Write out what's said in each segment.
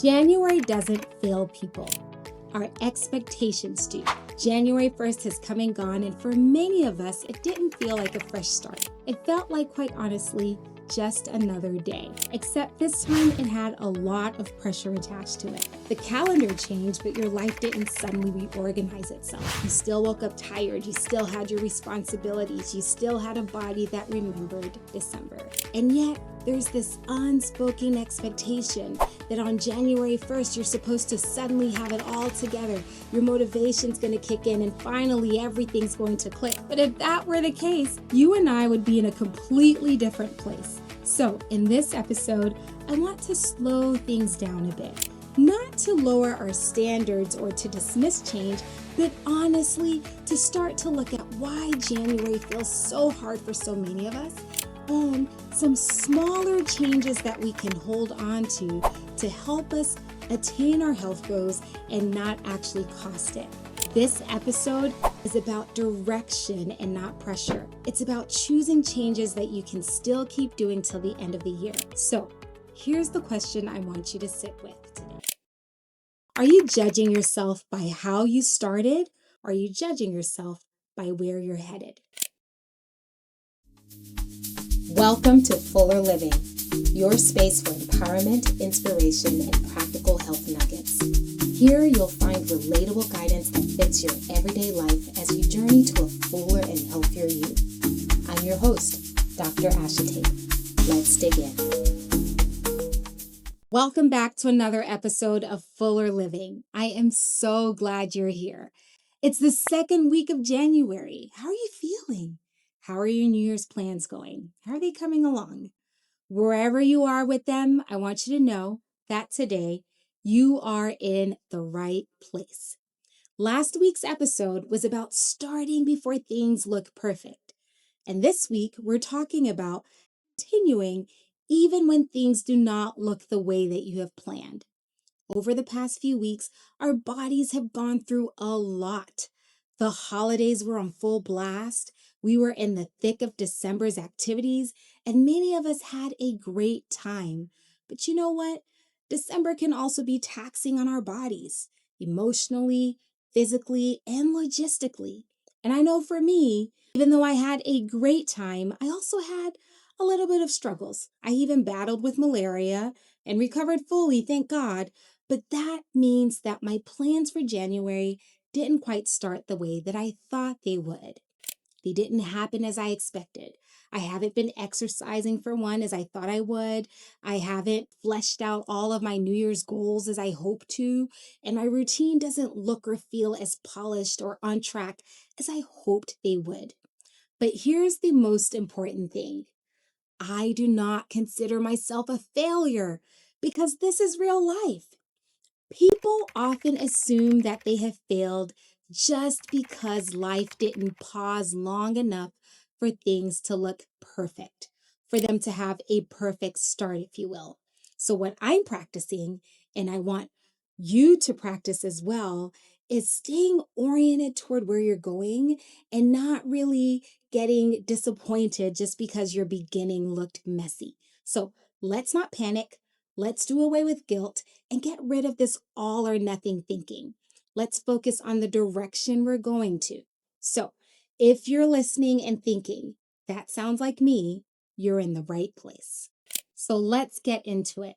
January doesn't fail people. Our expectations do. January 1st has come and gone, and for many of us, it didn't feel like a fresh start. It felt like, quite honestly, just another day. Except this time it had a lot of pressure attached to it. The calendar changed, but your life didn't suddenly reorganize itself. You still woke up tired, you still had your responsibilities, you still had a body that remembered December. And yet, there's this unspoken expectation that on January 1st, you're supposed to suddenly have it all together. Your motivation's gonna kick in and finally everything's going to click. But if that were the case, you and I would be in a completely different place. So in this episode, I want to slow things down a bit. Not to lower our standards or to dismiss change, but honestly, to start to look at why January feels so hard for so many of us, and some smaller changes that we can hold on to help us attain our health goals and not actually cost it. This episode is about direction and not pressure. It's about choosing changes that you can still keep doing till the end of the year. So here's the question I want you to sit with today. Are you judging yourself by how you started? Or are you judging yourself by where you're headed? Welcome to Fuller Living, your space for empowerment, inspiration, and practical health nuggets. Here you'll find relatable guidance that fits your everyday life as you journey to a fuller and healthier you. I'm your host, Dr. Ashitey. Let's dig in. Welcome back to another episode of Fuller Living. I am so glad you're here. It's the second week of January. How are you feeling? How are your New Year's plans going? How are they coming along? Wherever you are with them, I want you to know that today you are in the right place. Last week's episode was about starting before things look perfect. And this week, we're talking about continuing even when things do not look the way that you have planned. Over the past few weeks, our bodies have gone through a lot. The holidays were on full blast. We were in the thick of December's activities, and many of us had a great time. But you know what? December can also be taxing on our bodies, emotionally, physically, and logistically. And I know for me, even though I had a great time, I also had a little bit of struggles. I even battled with malaria and recovered fully, thank God. But that means that my plans for January didn't quite start the way that I thought they would. They didn't happen as I expected. I haven't been exercising for one as I thought I would. I haven't fleshed out all of my New Year's goals as I hoped to. And my routine doesn't look or feel as polished or on track as I hoped they would. But here's the most important thing. I do not consider myself a failure because this is real life. People often assume that they have failed just because life didn't pause long enough for things to look perfect, for them to have a perfect start, if you will. So what I'm practicing, and I want you to practice as well, is staying oriented toward where you're going and not really getting disappointed just because your beginning looked messy. So let's not panic. Let's do away with guilt and get rid of this all or nothing thinking. Let's focus on the direction we're going to. So if you're listening and thinking, that sounds like me, you're in the right place. So let's get into it.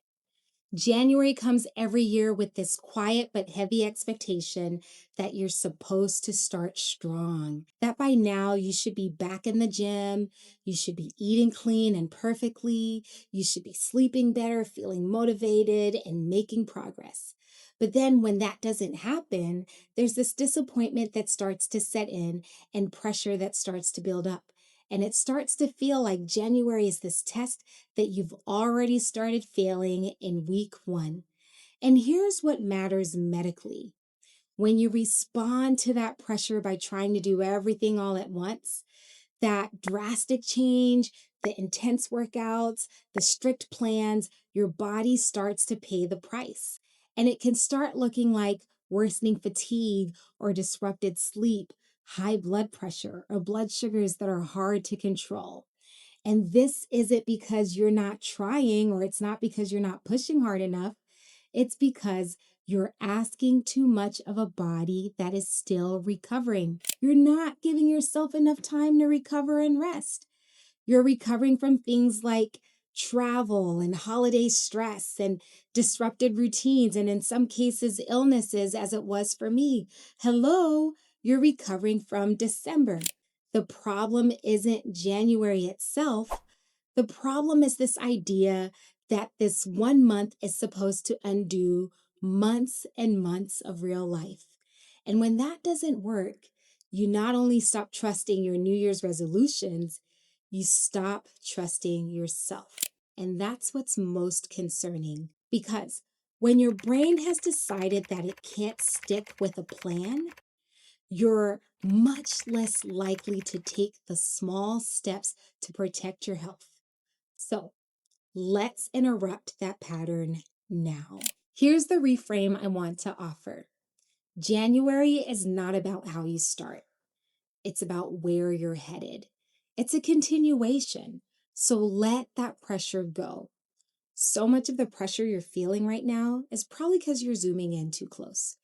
January comes every year with this quiet but heavy expectation that you're supposed to start strong. That by now you should be back in the gym, you should be eating clean and perfectly, you should be sleeping better, feeling motivated, and making progress. But then when that doesn't happen, there's this disappointment that starts to set in and pressure that starts to build up. And it starts to feel like January is this test that you've already started failing in week 1. And here's what matters medically. When you respond to that pressure by trying to do everything all at once, that drastic change, the intense workouts, the strict plans, your body starts to pay the price. And it can start looking like worsening fatigue or disrupted sleep, high blood pressure, or blood sugars that are hard to control. And this isn't because you're not trying or it's not because you're not pushing hard enough. It's because you're asking too much of a body that is still recovering. You're not giving yourself enough time to recover and rest. You're recovering from things like travel and holiday stress and disrupted routines, and in some cases, illnesses, as it was for me. Hello, you're recovering from December. The problem isn't January itself. The problem is this idea that this 1 month is supposed to undo months and months of real life. And when that doesn't work, you not only stop trusting your New Year's resolutions, you stop trusting yourself. And that's what's most concerning, because when your brain has decided that it can't stick with a plan, you're much less likely to take the small steps to protect your health. So let's interrupt that pattern now. Here's the reframe I want to offer. January is not about how you start. It's about where you're headed. It's a continuation. So let that pressure go. So much of the pressure you're feeling right now is probably because you're zooming in too close.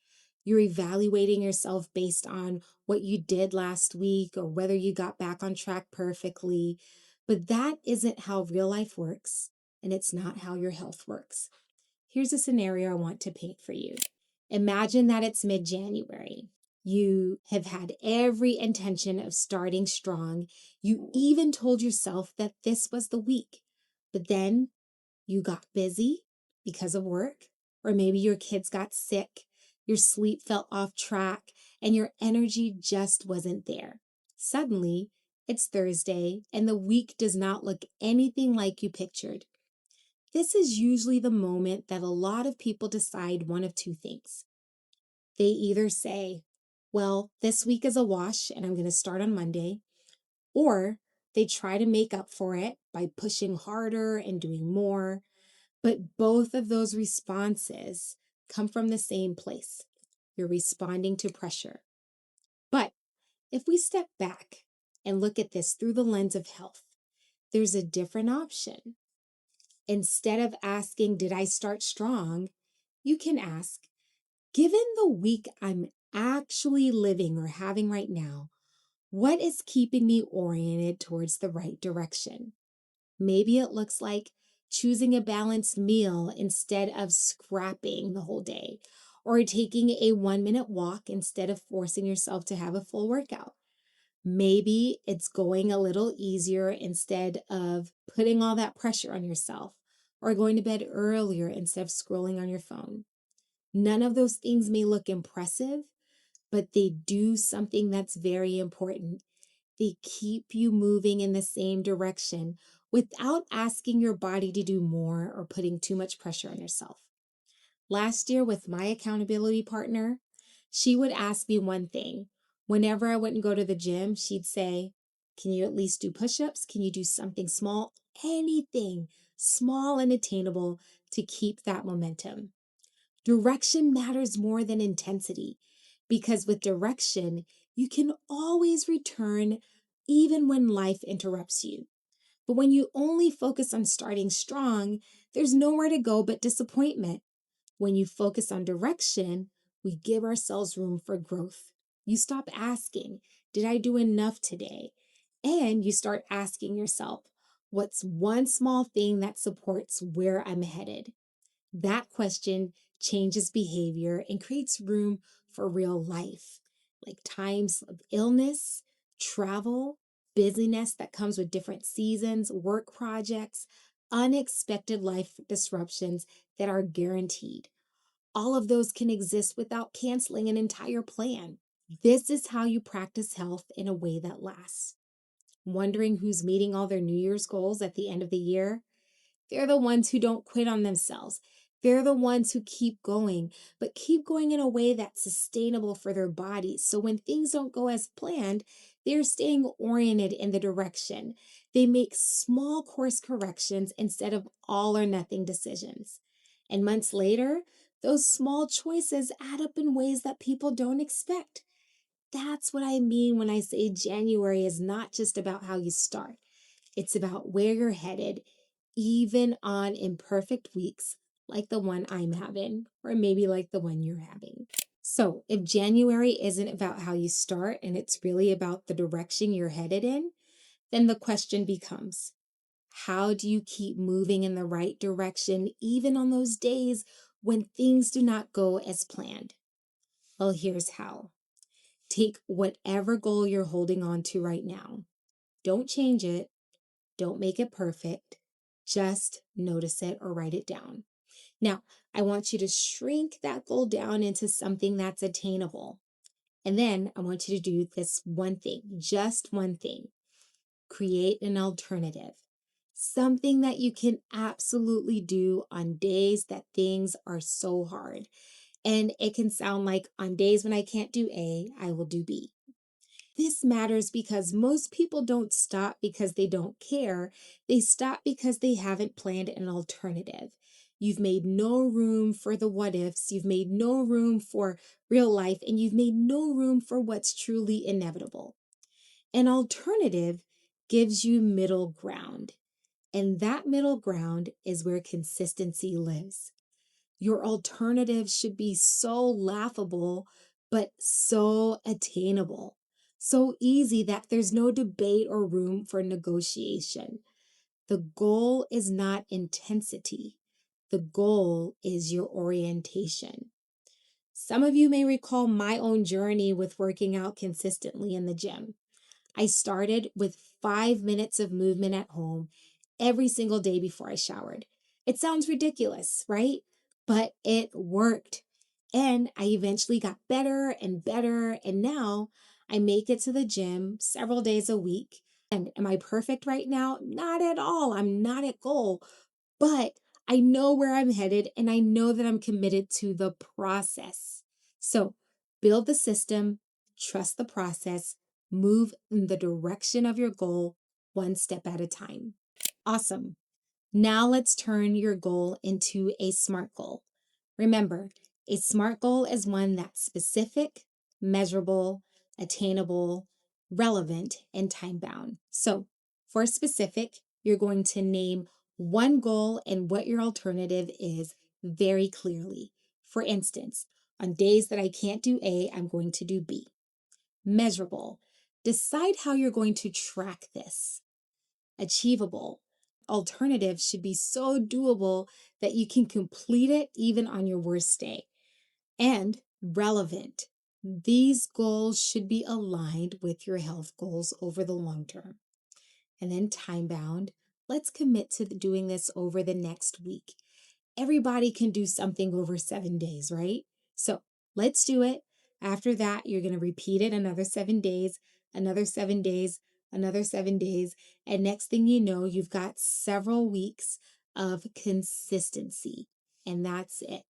You're evaluating yourself based on what you did last week or whether you got back on track perfectly. But that isn't how real life works, and it's not how your health works. Here's a scenario I want to paint for you. Imagine that it's mid-January. You have had every intention of starting strong. You even told yourself that this was the week. But then you got busy because of work, or maybe your kids got sick, your sleep fell off track, and your energy just wasn't there. Suddenly, it's Thursday, and the week does not look anything like you pictured. This is usually the moment that a lot of people decide one of two things. They either say, well, this week is a wash and I'm going to start on Monday, or they try to make up for it by pushing harder and doing more. But both of those responses come from the same place. You're responding to pressure. But if we step back and look at this through the lens of health, there's a different option. Instead of asking, did I start strong? You can ask, given the week I'm actually living or having right now, what is keeping me oriented towards the right direction? Maybe it looks like choosing a balanced meal instead of scrapping the whole day, or taking a 1-minute walk instead of forcing yourself to have a full workout. Maybe it's going a little easier instead of putting all that pressure on yourself, or going to bed earlier instead of scrolling on your phone. None of those things may look impressive, but they do something that's very important. They keep you moving in the same direction without asking your body to do more or putting too much pressure on yourself. Last year with my accountability partner, she would ask me one thing. Whenever I wouldn't go to the gym, she'd say, can you at least do push-ups? Can you do something small? Anything small and attainable to keep that momentum. Direction matters more than intensity, because with direction, you can always return even when life interrupts you. But when you only focus on starting strong, there's nowhere to go but disappointment. When you focus on direction, we give ourselves room for growth. You stop asking, did I do enough today? And you start asking yourself, what's one small thing that supports where I'm headed? That question changes behavior and creates room for real life, like times of illness, travel, busyness that comes with different seasons, work projects, unexpected life disruptions that are guaranteed. All of those can exist without canceling an entire plan. This is how you practice health in a way that lasts. Wondering who's meeting all their New Year's goals at the end of the year? They're the ones who don't quit on themselves. They're the ones who keep going, but keep going in a way that's sustainable for their bodies. So when things don't go as planned, they're staying oriented in the direction. They make small course corrections instead of all or nothing decisions. And months later, those small choices add up in ways that people don't expect. That's what I mean when I say January is not just about how you start. It's about where you're headed, even on imperfect weeks like the one I'm having, or maybe like the one you're having. So, if January isn't about how you start and it's really about the direction you're headed in, then the question becomes, how do you keep moving in the right direction even on those days when things do not go as planned? Well, here's how. Take whatever goal you're holding on to right now. Don't change it. Don't make it perfect. Just notice it or write it down. Now, I want you to shrink that goal down into something that's attainable. And then I want you to do this one thing, just one thing. Create an alternative. Something that you can absolutely do on days that things are so hard. And it can sound like on days when I can't do A, I will do B. This matters because most people don't stop because they don't care. They stop because they haven't planned an alternative. You've made no room for the what ifs. You've made no room for real life, and you've made no room for what's truly inevitable. An alternative gives you middle ground, and that middle ground is where consistency lives. Your alternative should be so laughable, but so attainable, so easy that there's no debate or room for negotiation. The goal is not intensity. The goal is your orientation. Some of you may recall my own journey with working out consistently in the gym. I started with 5 minutes of movement at home every single day before I showered. It sounds ridiculous, right? But it worked. And I eventually got better and better. And now I make it to the gym several days a week. And am I perfect right now? Not at all. I'm not at goal, but I know where I'm headed and I know that I'm committed to the process. So build the system, trust the process, move in the direction of your goal one step at a time. Awesome. Now let's turn your goal into a SMART goal. Remember, a SMART goal is one that's specific, measurable, attainable, relevant, and time bound. So for specific, you're going to name one goal and what your alternative is very clearly. For instance, on days that I can't do A, I'm going to do B. Measurable. Decide how you're going to track this. Achievable. Alternatives should be so doable that you can complete it even on your worst day. And relevant. These goals should be aligned with your health goals over the long term. And then time bound. Let's commit to doing this over the next week. Everybody can do something over 7 days, right? So let's do it. After that, you're going to repeat it another 7 days, another 7 days, another 7 days. And next thing you know, you've got several weeks of consistency. And that's it.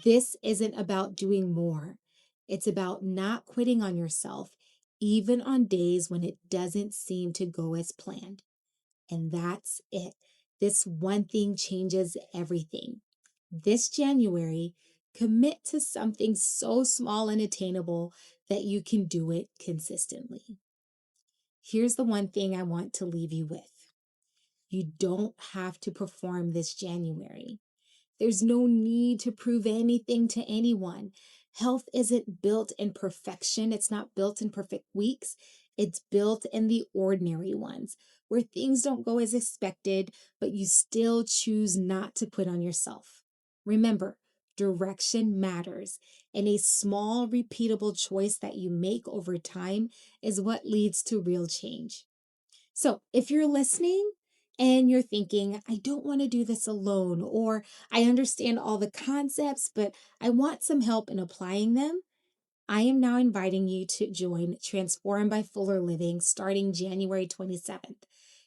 This isn't about doing more. It's about not quitting on yourself, even on days when it doesn't seem to go as planned. And that's it. This one thing changes everything. This January, commit to something so small and attainable that you can do it consistently. Here's the one thing I want to leave you with. You don't have to perform this January. There's no need to prove anything to anyone. Health isn't built in perfection. It's not built in perfect weeks. It's built in the ordinary ones where things don't go as expected, but you still choose not to quit on yourself. Remember, direction matters, and a small, repeatable choice that you make over time is what leads to real change. So if you're listening and you're thinking, I don't want to do this alone, or I understand all the concepts, but I want some help in applying them, I am now inviting you to join Transform by Fuller Living starting January 27th.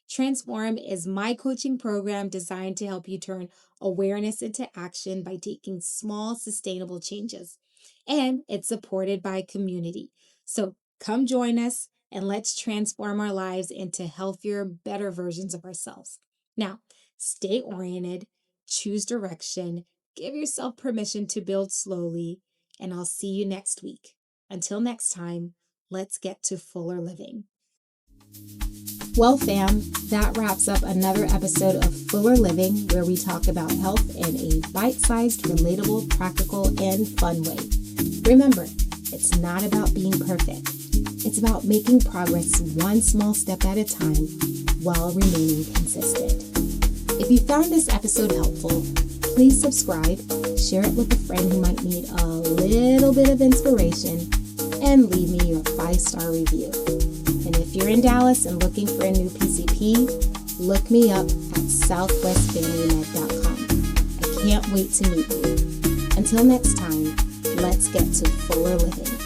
Transform is my coaching program designed to help you turn awareness into action by taking small, sustainable changes. And it's supported by community. So come join us and let's transform our lives into healthier, better versions of ourselves. Now, stay oriented, choose direction, give yourself permission to build slowly, and I'll see you next week. Until next time, let's get to fuller living. Well, fam, that wraps up another episode of Fuller Living, where we talk about health in a bite-sized, relatable, practical, and fun way. Remember, it's not about being perfect. It's about making progress one small step at a time while remaining consistent. If you found this episode helpful, please subscribe, share it with a friend who might need a little bit of inspiration, and leave me your 5-star review. And if you're in Dallas and looking for a new PCP, look me up at southwestfamilymed.com. I can't wait to meet you. Until next time, let's get to fuller living.